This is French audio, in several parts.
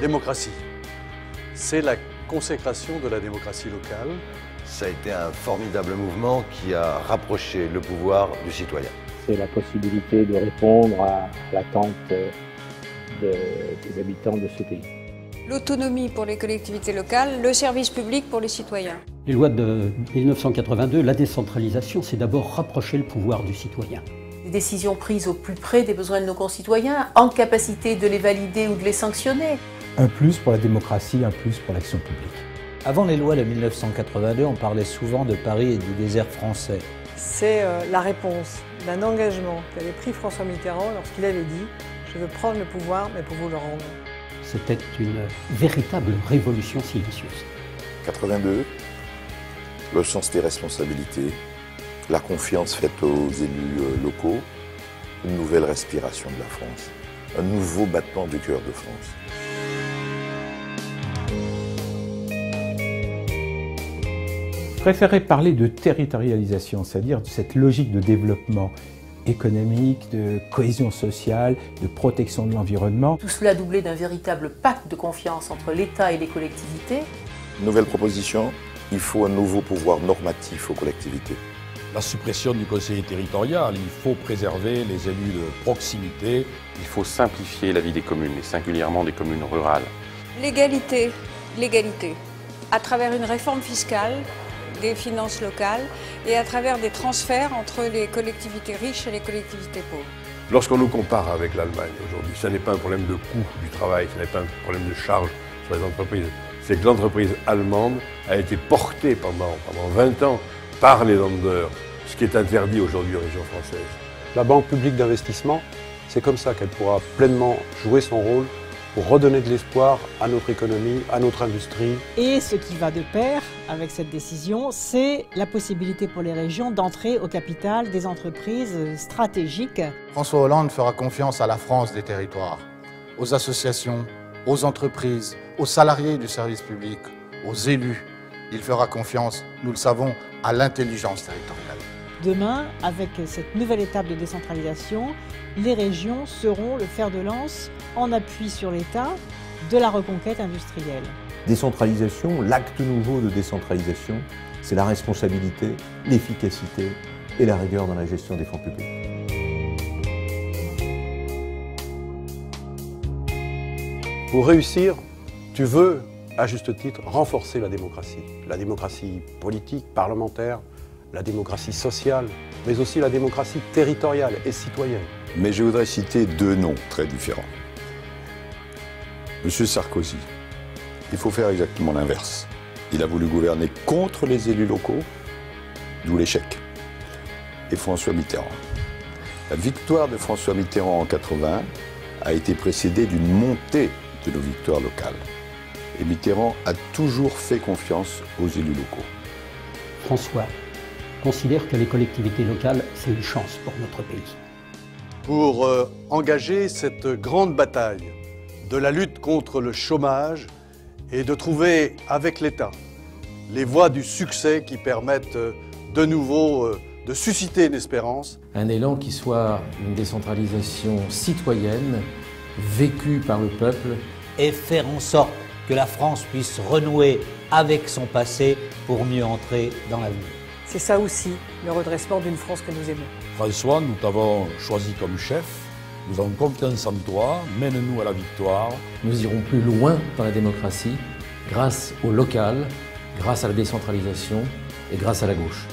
démocratie. C'est la consécration de la démocratie locale. Ça a été un formidable mouvement qui a rapproché le pouvoir du citoyen. C'est la possibilité de répondre à l'attente des habitants de ce pays. L'autonomie pour les collectivités locales, le service public pour les citoyens. Les lois de 1982, la décentralisation, c'est d'abord rapprocher le pouvoir du citoyen. Des décisions prises au plus près des besoins de nos concitoyens, en capacité de les valider ou de les sanctionner. Un plus pour la démocratie, un plus pour l'action publique. Avant les lois de 1982, on parlait souvent de Paris et du désert français. C'est la réponse d'un engagement qu'avait pris François Mitterrand lorsqu'il avait dit « Je veux prendre le pouvoir, mais pour vous le rendre ». C'était une véritable révolution silencieuse. 82, le sens des responsabilités, la confiance faite aux élus locaux, une nouvelle respiration de la France, un nouveau battement du cœur de France. Je préférerais parler de territorialisation, c'est-à-dire de cette logique de développement économique, de cohésion sociale, de protection de l'environnement. Tout cela doublé d'un véritable pacte de confiance entre l'État et les collectivités. Nouvelle proposition, il faut un nouveau pouvoir normatif aux collectivités. La suppression du conseiller territorial, il faut préserver les élus de proximité. Il faut simplifier la vie des communes, et singulièrement des communes rurales. L'égalité, à travers une réforme fiscale, des finances locales et à travers des transferts entre les collectivités riches et les collectivités pauvres. Lorsqu'on nous compare avec l'Allemagne aujourd'hui, ce n'est pas un problème de coût du travail, ce n'est pas un problème de charge sur les entreprises. C'est que l'entreprise allemande a été portée pendant 20 ans par les Länder, ce qui est interdit aujourd'hui aux régions françaises. La Banque publique d'investissement, c'est comme ça qu'elle pourra pleinement jouer son rôle pour redonner de l'espoir à notre économie, à notre industrie. Et ce qui va de pair avec cette décision, c'est la possibilité pour les régions d'entrer au capital des entreprises stratégiques. François Hollande fera confiance à la France des territoires, aux associations, aux entreprises, aux salariés du service public, aux élus. Il fera confiance, nous le savons, à l'intelligence territoriale. Demain, avec cette nouvelle étape de décentralisation, les régions seront le fer de lance en appui sur l'État de la reconquête industrielle. Décentralisation, l'acte nouveau de décentralisation, c'est la responsabilité, l'efficacité et la rigueur dans la gestion des fonds publics. Pour réussir, tu veux, à juste titre, renforcer la démocratie politique, parlementaire, la démocratie sociale, mais aussi la démocratie territoriale et citoyenne. Mais je voudrais citer deux noms très différents. Monsieur Sarkozy, il faut faire exactement l'inverse. Il a voulu gouverner contre les élus locaux, d'où l'échec. Et François Mitterrand. La victoire de François Mitterrand en 80 a été précédée d'une montée de nos victoires locales. Et Mitterrand a toujours fait confiance aux élus locaux. François considère que les collectivités locales, c'est une chance pour notre pays. Pour engager cette grande bataille de la lutte contre le chômage et de trouver avec l'État les voies du succès qui permettent de nouveau de susciter une espérance. Un élan qui soit une décentralisation citoyenne, vécue par le peuple. Et faire en sorte que la France puisse renouer avec son passé pour mieux entrer dans l'avenir. C'est ça aussi, le redressement d'une France que nous aimons. François, nous t'avons choisi comme chef. Nous avons confiance en toi. Mène-nous à la victoire. Nous irons plus loin dans la démocratie grâce au local, grâce à la décentralisation et grâce à la gauche.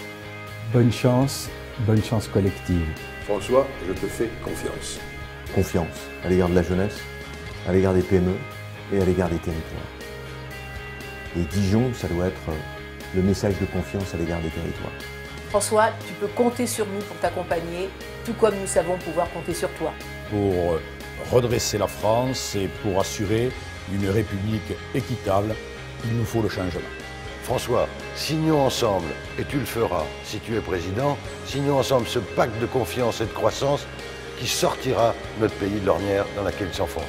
Bonne chance collective. François, je te fais confiance. Confiance à l'égard de la jeunesse, à l'égard des PME et à l'égard des territoires. Et Dijon, ça doit être le message de confiance à l'égard des territoires. François, tu peux compter sur nous pour t'accompagner, tout comme nous savons pouvoir compter sur toi. Pour redresser la France et pour assurer une République équitable, il nous faut le changement. François, signons ensemble, et tu le feras si tu es président, signons ensemble ce pacte de confiance et de croissance qui sortira notre pays de l'ornière dans laquelle il s'enfonce.